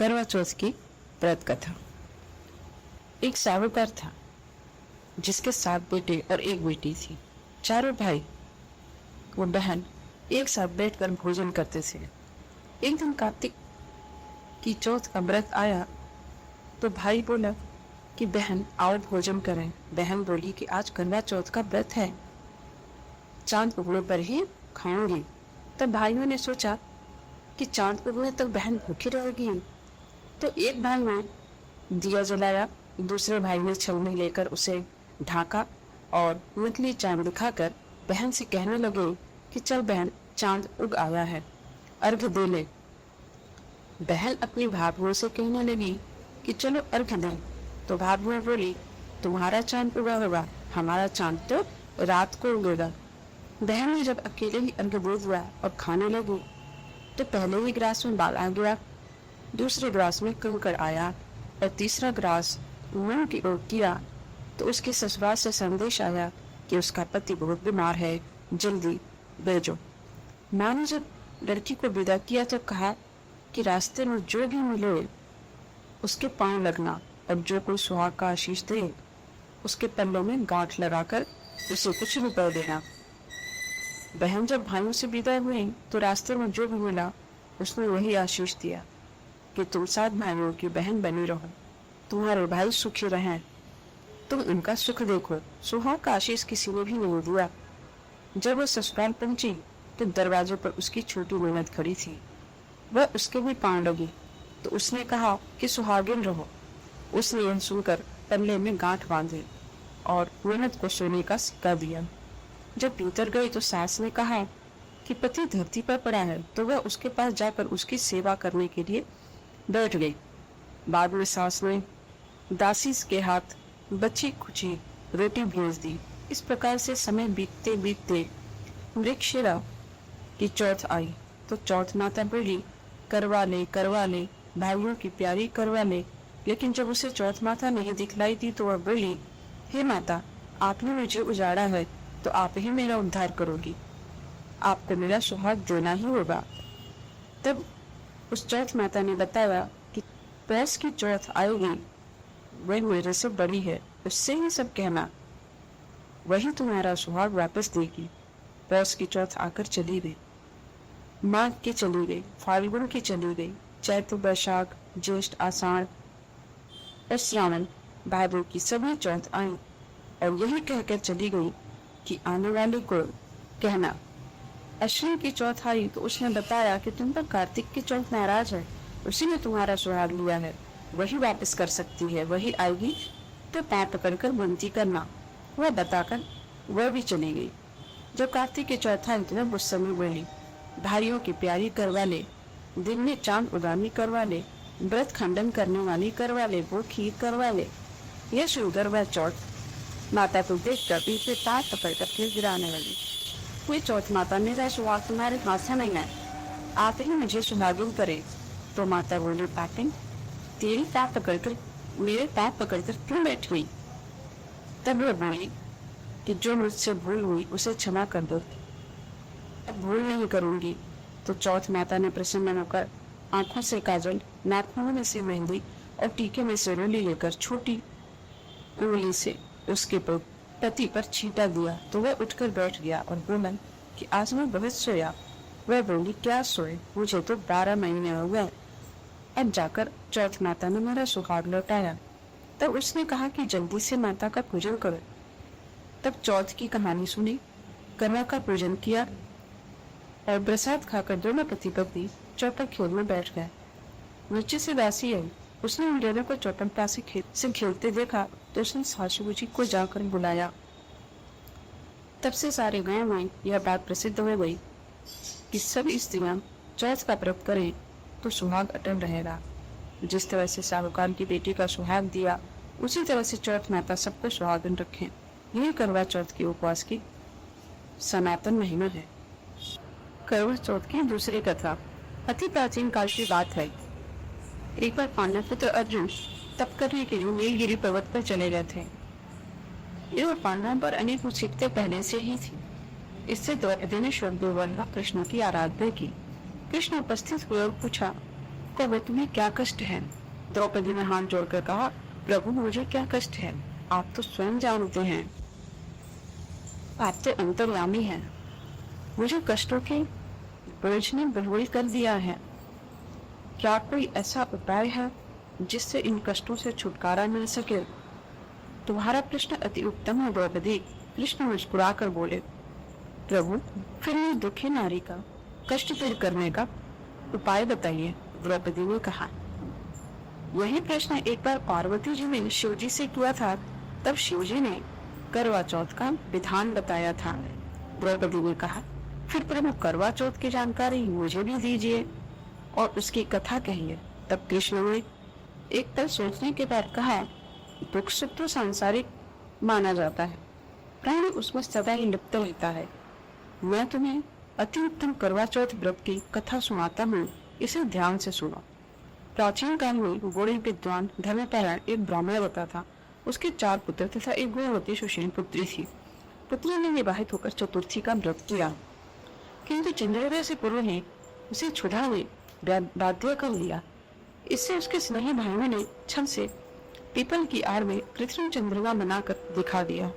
करवा चौथ की व्रत कथा। एक साहूकार था जिसके 7 बेटे और 1 बेटी थी। चारों भाई व बहन एक साथ बैठकर भोजन करते थे। एक दिन कार्तिक की चौथ का व्रत आया तो भाई बोला कि बहन आओ भोजन करें। बहन बोली कि आज करवा चौथ का व्रत है, चांद उगने पर ही खाऊंगी। तब भाइयों ने सोचा कि चांद उगने तक बहन भूखी रहेगी, तो एक भाई ने दिया जलाया, दूसरे भाई ने छलनी लेकर उसे ढाका और नकली चांद दिखाकर बहन से कहने लगे कि चल बहन, चांद उग आया है, अर्घ दे ले। बहन अपनी भाभुओं से कहने लगी कि चलो अर्घ दें, तो भाभुएं बोली तुम्हारा चांद उगा होगा, हमारा चांद तो रात को उगेगा। बहन ने जब अकेले ही अर्घ दे दिया और खाने लगी तो पहले ही गिलास में बाल आ गया, दूसरे गिलास में कंकड़ आया और तीसरा गिलास मुंह की ओर किया तो उसके ससुराल से संदेश आया कि उसका पति बहुत बीमार है, जल्दी भेजो। माँ ने जब लड़की को विदा किया तो कहा कि रास्ते में जो भी मिले उसके पांव लगना और जो कोई सुहाग का आशीष दे उसके पल्लों में गांठ लगाकर उसे कुछ रुपए देना। बहन जब भाइयों से विदा हुई तो रास्ते में जो भी मिला उसने वही आशीष दिया कि तुम 7 भाइयों की बहन बनी रहो, तुम्हारे भाई सुखी रहें, तुम उनका सुख देखो। सुहाग का आशीष किसी ने भी नहीं दिया। जब वह ससुराल पहुंची तो दरवाजे पर उसकी छोटी ननद खड़ी थी। वह उसके भी पांव लगी तो उसने कहा कि सुहागिन रहो। उसने यह सुनकर पल्ले में गांठ बांधे और ननद को सोने का सिक्का दिया। जब भीतर गई तो सास ने कहा कि पति धरती पर पड़ा है, तो वह उसके पास जाकर उसकी सेवा करने के लिए बैठ गई। बाद में सास ने दासी के हाथ बची खुची रोटी भेज दी। इस प्रकार से समय बीतते बीतते मृगशिरा की चौथ आई तो चौथ माता बोली करवा ले भाइयों की प्यारी करवा ले। लेकिन जब उसे चौथ माता नहीं दिखलाई थी तो वह बोली हे माता, आपने मुझे उजाड़ा है तो आप ही मेरा उद्धार करोगी, आपको मेरा सुहाग देना ही होगा। तब उस चौथ माता ने बताया कि पैस की चौथ आएगी, वह मेरे से बड़ी है, उससे ही सब कहना, वही तुम्हारा सुहाग वापस देगी। पैस की चौथ आकर चली गई, माघ की चली गई, फाल्गुन की चली गई, चैत्र बैशाख ज्येष्ठ आषाढ़ और श्रावण भादों की सभी चौथ आई और यही कहकर चली गई कि आने वाले को कहना। अश्विन की चौथ आई तो उसने बताया कि तुम पर कार्तिक की चौथ नाराज है, उसी ने तुम्हारा सुहाग लिया है, वही वापस कर सकती है, वही आएगी तो पैर पकड़कर विनती करना। वह बताकर वह भी चली गई। जब कार्तिक की चौथ आई तो वह उस समय बोली भाइयों की प्यारी करवा ले, दिन में चांद उदानी करवा ले, व्रत खंडन करने वाली करवा ले, वो खीर करवा ले। यह सुंदर वह चौथ माता को देख कर पीछे तार पकड़कर फिर गिराने लगी। कोई चौथ माता, मेरा सुहाग तुम्हारे हाथ से नहीं है, आप ही मुझे सुहागिन करे। तो माता बोली पाटिन, तेरी पैर पकड़कर मेरे पैर पकड़कर क्यों बैठ हुई? तब वह बोली कि जो मुझसे भूल हुई उसे क्षमा कर दो, अब भूल नहीं करूंगी। तो चौथ माता ने प्रसन्न होकर आंखों से काजल, नाखूनों में से मेहंदी और टीके में से रोली लेकर छोटी उंगली से उसके पति पर छींटा दिया तो वह उठकर बैठ गया और बोला कि आज मैं बहुत सोया। वह बोली क्या सोए, मुझे तो 12 महीने हो गए, अब जाकर चौथ माता ने मेरा सुहाग लौटाया। तब उसने कहा कि जल्दी से माता का पूजन करो। तब चौथ की कहानी सुनी, करवा का पूजन किया और प्रसाद खाकर दोनों पति पत्नी चौपट खेल में बैठ गए। नीचे से दासी आई, उसने उन दोनों को चौपटा से खेलते देखा तो उसने सासू जी को जाकर बुलाया। तब से सारे गांव में यह बात प्रसिद्ध हो गई कि सब स्त्रियां चौथ का व्रत करें तो सुहाग अटल रहेगा। जिस तरह से साहूकार की बेटी का सुहाग दिया, उसी तरह से चौथ माता सबको सुहागन रखें। यही करवा चौथ की उपवास की सनातन महिमा है। करवा चौथ की दूसरी कथा अति प्राचीन काल की बात है। एक बार पांडव पुत्र अर्जुन तप करने के लिए नीलगिरी पर्वत पर चले गए थे। ये पांडव पर अनेक मुसीबतें पहले से ही थी। इससे द्रौपदी ने स्वयंवर कृष्ण की आराधना की। कृष्ण उपस्थित हुए और पूछा कौवे तुम्हें क्या कष्ट है? द्रौपदी ने हाथ जोड़कर कहा, प्रभु मुझे क्या कष्ट है? आप तो स्वयं जानते हैं, आप तो अंतर्यामी हैं। मुझे कष्टों के बोझ ने विह्वल कर दिया है। क्या कोई ऐसा उपाय है जिससे इन कष्टों से छुटकारा मिल सके? तुम्हारा प्रश्न अति उत्तम है द्रौपदी। कृष्ण मुस्कुरा कर बोले, प्रभु फिर ये दुखी नारी का कष्ट दूर करने का उपाय बताइए। द्रौपदी ने कहा, यही प्रश्न एक बार पार्वती जी ने शिव जी से किया था, तब शिव जी ने करवा चौथ का विधान बताया था। द्रौपदी ने कहा, फिर प्रभु करवा चौथ की जानकारी मुझे भी दीजिए और उसकी कथा कहिए। तब कृष्ण ने एक पल सोचने के बाद कहा, दुख सुख तो सांसारिक माना जाता है, प्राणी उसमें सदा ही लिप्त रहता है। मैं तुम्हें अति उत्तम करवा चौथ व्रत की कथा सुनाता हूँ, इसे ध्यान से सुनो। प्राचीन काल में बड़े विद्वान धर्मपरायण एक ब्राह्मण होता था। उसके 4 पुत्र तथा एक गुणवती सुशील पुत्री थी। पुत्री ने विवाहित होकर चतुर्थी का व्रत किया, किंतु चंद्रोदय से पूर्व ही उसे क्षुधा में बाध्य कर लिया। इससे उसके स्नेही भाइयों ने छल से पीपल की आड़ में कृत्रिम चंद्रमा बनाकर दिखा दिया।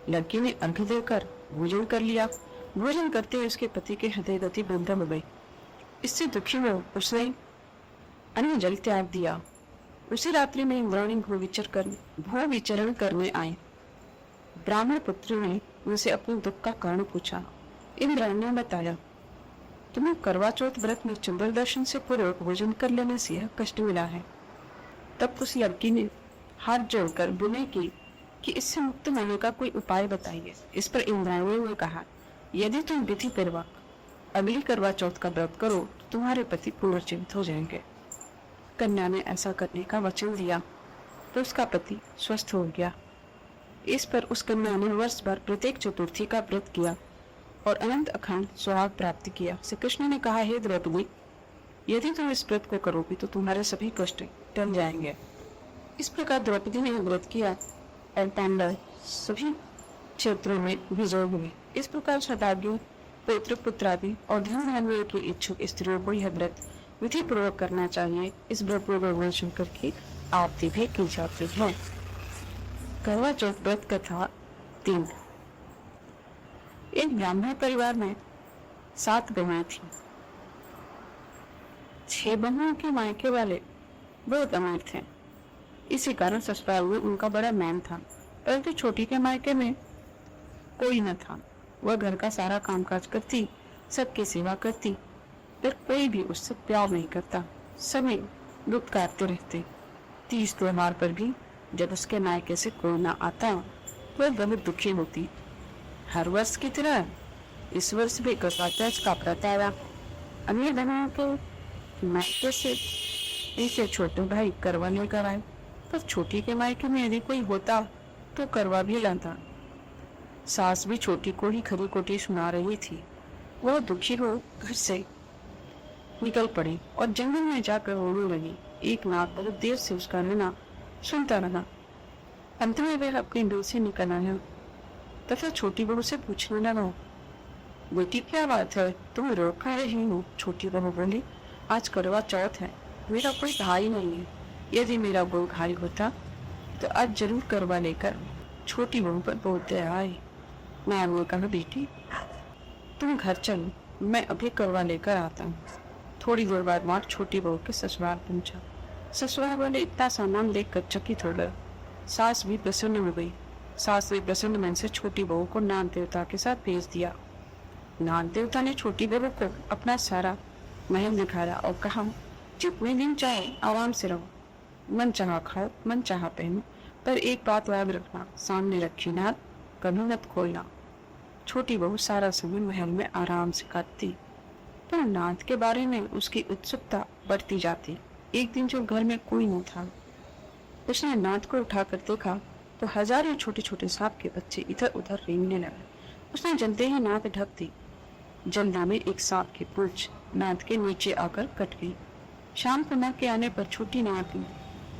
लड़की ने अर्घ्य देकर भोजन कर लिया। भोजन करते हुए उसके पति के हृदय गति बंद हो गई। इससे दुखी में उसने अन्न जल त्याग दिया। उसी रात्रि में इंद्राणी भू विचरण करने आए। ब्राह्मण पुत्र ने उनसे अपने दुख का कारण पूछा। इंद्राणी ने बताया, तुम्हें करवा चौथ व्रत में चंद्र दर्शन से पूर्व भोजन कर लेने से यह कष्ट मिला है। तब उस लड़की ने हाथ जोड़कर विनय की कि इससे मुक्त होने का कोई उपाय बताइए। इस पर इंद्राणी ने कहा, यदि तुम विधि पूर्वक अगली करवा चौथ का व्रत करो तो तुम्हारे पति पुनर्जीवित हो जाएंगे। कन्या ने ऐसा करने का वचन दिया तो उसका पति स्वस्थ हो गया। इस पर उस कन्या ने वर्ष भर प्रत्येक चतुर्थी का व्रत किया और अनंत अखंड सुहाग प्राप्त किया। श्री कृष्ण ने कहा, हे द्रौपदी, यदि तुम इस व्रत को करोगी तो तुम्हारे सभी कष्ट टल जाएंगे। इस प्रकार द्रौपदी ने व्रत किया और पांडव सभी क्षेत्रों में विजय हुए। इस प्रकार शताब्दियों पुत्र पुत्रादि और धन धान्य के इच्छुक स्त्रियों को यह व्रत विधि पूर्वक करना चाहिए। इस व्रत को भगवान शंकर की आरती भी की जाती है। करवा चौथ व्रत कथा 3। एक ब्राह्मण परिवार में 7 बहनें थी। 6 बहुओं के मायके वाले बहुत अमीर थे। इसी कारण ससुराल में उनका बड़ा मान था, परंतु छोटी के मायके में कोई न था। वह घर का सारा कामकाज करती, सबकी सेवा करती, पर कोई भी उससे प्यार नहीं करता। सभी दुत्कारते रहते। 30 त्योहार पर भी जब उसके मायके से कोई न आता वह बहुत दुखी होती। हर वर्ष की तरह इस वर्ष भी करवा चौथ का व्रत आया। अमीर बहनों के मायके से इसे छोटे भाई करवा लेकर आए, पर छोटी के मायके में यदि कोई होता तो करवा भी लाता। सास भी छोटी को ही खरी खोटी सुना रही थी। वह दुखी हो घर से निकल पड़ी और जंगल में जाकर रोने लगी। एक नाग बहुत देर से उसका रोना सुनता रहा। अंत में वह अपने दिल से निकल आया तथा छोटी बहू से पूछने लगा, बेटी क्या बात है, तुम रो खा रही हो? छोटी बहू बोली, आज करवा चौथ है, मेरा कोई भाई नहीं है। यदि मेरा कोई भाई होता तो आज जरूर करवा लेकर। छोटी बहू पर बहुत दया आई। मैं वो कहा, बेटी तुम घर चलो, मैं अभी करवा लेकर आता हूँ। थोड़ी देर बाद माँ छोटी बहू के ससुराल पहुंचा। ससुराल वाले इतना सामान देखकर चकित हो गए। सास भी प्रसन्न हो गई। सास ने प्रसन्न मन से छोटी बहू को नाग देवता के साथ भेज दिया। नाग देवता ने छोटी बहू को अपना सारा महल दिखाया और कहा, जितने दिन चाहे आराम से रहो, मन चाहा खाओ, मन चाहा पहनो, पर एक बात याद रखना, सामने रखी नाग कभी मत खोलना। छोटी बहू सारा समय महल में आराम से काटती, पर नाथ के बारे में उसकी उत्सुकता बढ़ती जाती। एक दिन जब घर में कोई न था, उसने नाथ को उठाकर देखा तो हजारों छोटे छोटे सांप के बच्चे इधर उधर रेंगने लगे। उसने जलते ही नाथ ढक दी। जलना में एक सांप की पूंछ नाथ के नीचे आकर कट गई। शाम को नाथ के आने पर छोटी नाथ ने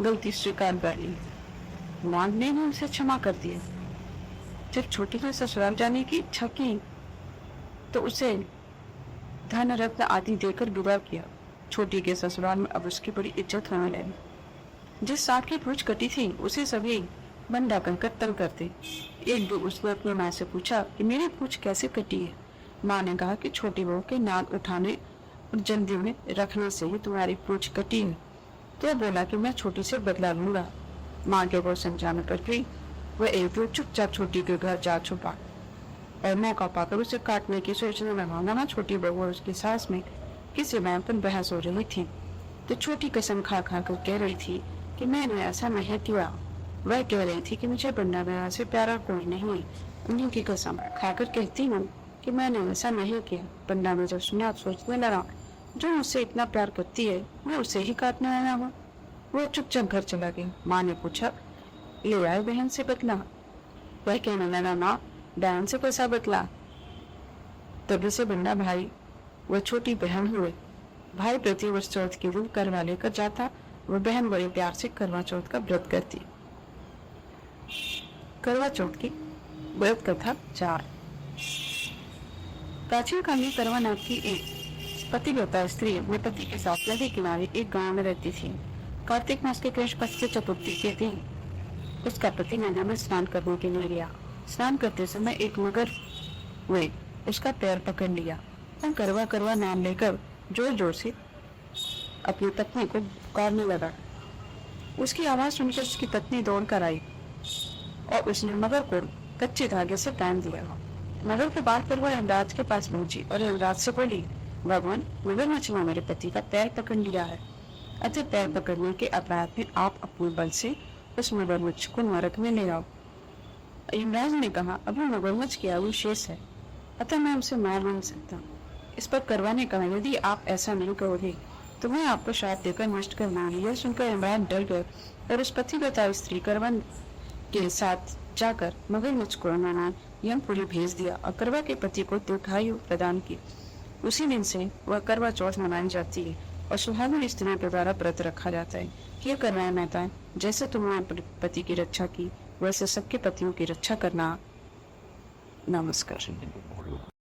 गलती स्वीकार कर ली। नाथ ने उसे क्षमा कर दिया। जब छोटी ने ससुराल जाने की इच्छा की तो उसे धन रत्न आदि देकर विदा किया। छोटी के ससुराल में अब उसकी बड़ी इज्जत होने लगी। जिस सांप की पूंछ कटी थी उसे सभी बंदा कहकर तंग करते। एक दिन उसने अपनी माँ से पूछा कि मेरी पूंछ कैसे कटी है। माँ ने कहा कि छोटी बहू के नाक उठाने और जल्दी में रखने से ही तुम्हारी पूंछ कटी है। तो बोला कि मैं छोटी से बदला लूंगा। माँ के वो समझाने पर भी वह एक दिन चुपचाप छोटी के घर जा छुपा और मौका पाकर उसे काटने की सोचने लगा। ना छोटी बहू और उसकी सास में किसी बात पर बहस हो रही थी तो छोटी कसम खा खा कर कह रही थी कि मैंने ऐसा नहीं किया। वह कह रही थी कि मुझे बन्ना बहन से प्यारा कोई नहीं। उन्हीं की कसम खाकर कहती हूँ कि मैंने ऐसा नहीं किया। बन्ना ने जब सुना सोचने लगा जो मुझसे इतना प्यार करती है मैं उसे ही काटने आया हूँ। वो चुपचाप घर चला गया। माँ ने पूछा ले आए बहन से बदला। वह कहने लगा ना बहन से कैसा बदला। तब से बन्ना भाई वह छोटी बहन हुए। भाई प्रति वर्ष चौथ के दिन करवा लेकर जाता। वह बहन बड़े प्यार से करवा चौथ का व्रत करती। करवा चौथ की व्रत कथा 4। प्राचीन काल में करवा नाम की एक पतिव्रता स्त्री अपने पति के साथ नदी किनारे एक गांव में रहती थी। कार्तिक मास के कृष्ण पक्ष की चतुर्थी के दिन उसका पति नदी में स्नान करने के लिए गया। स्नान करते समय एक मगर हुए उसका पैर पकड़ लिया और करवा करवा नाम लेकर जोर जोर से अपनी पत्नी को पुकारने लगा। उसकी आवाज सुनकर उसकी पत्नी दौड़ कर आई और उसने मगर को कच्चे धागे से टांग दिया। मगर के बाद फिर वह यमराज के पास पहुंची और यमराज से बोली भगवान मगरमच्छ ने मेरे पति का पैर पकड़ लिया है। अतः पैर पकड़ने के अपराध में आप अपने बल से उस मगरमच्छ को नरक में ले आओ। यमराज ने कहा अभी मगरमच्छ की आयु शेष है अतः मैं उसे मार नहीं सकता। इस पर करवा ने कहा यदि आप ऐसा नहीं करोगे तो मैं आपको श्राप देकर नष्ट करना है। यह सुनकर यमराज डर गए और उस पतिव्रता स्त्री करवा के साथ जाकर मगरमच्छ को यमपुरी भेज दिया और करवा के पति को दीर्घायु प्रदान की। उसी दिन से वह करवा चौथ मनाई जाती है और सुहागिन स्त्रियों के द्वारा व्रत रखा जाता है। ये करवाएं माताएं जैसे तुमने पति की रक्षा की वैसे सबके पतियों की रक्षा करना। नमस्कार।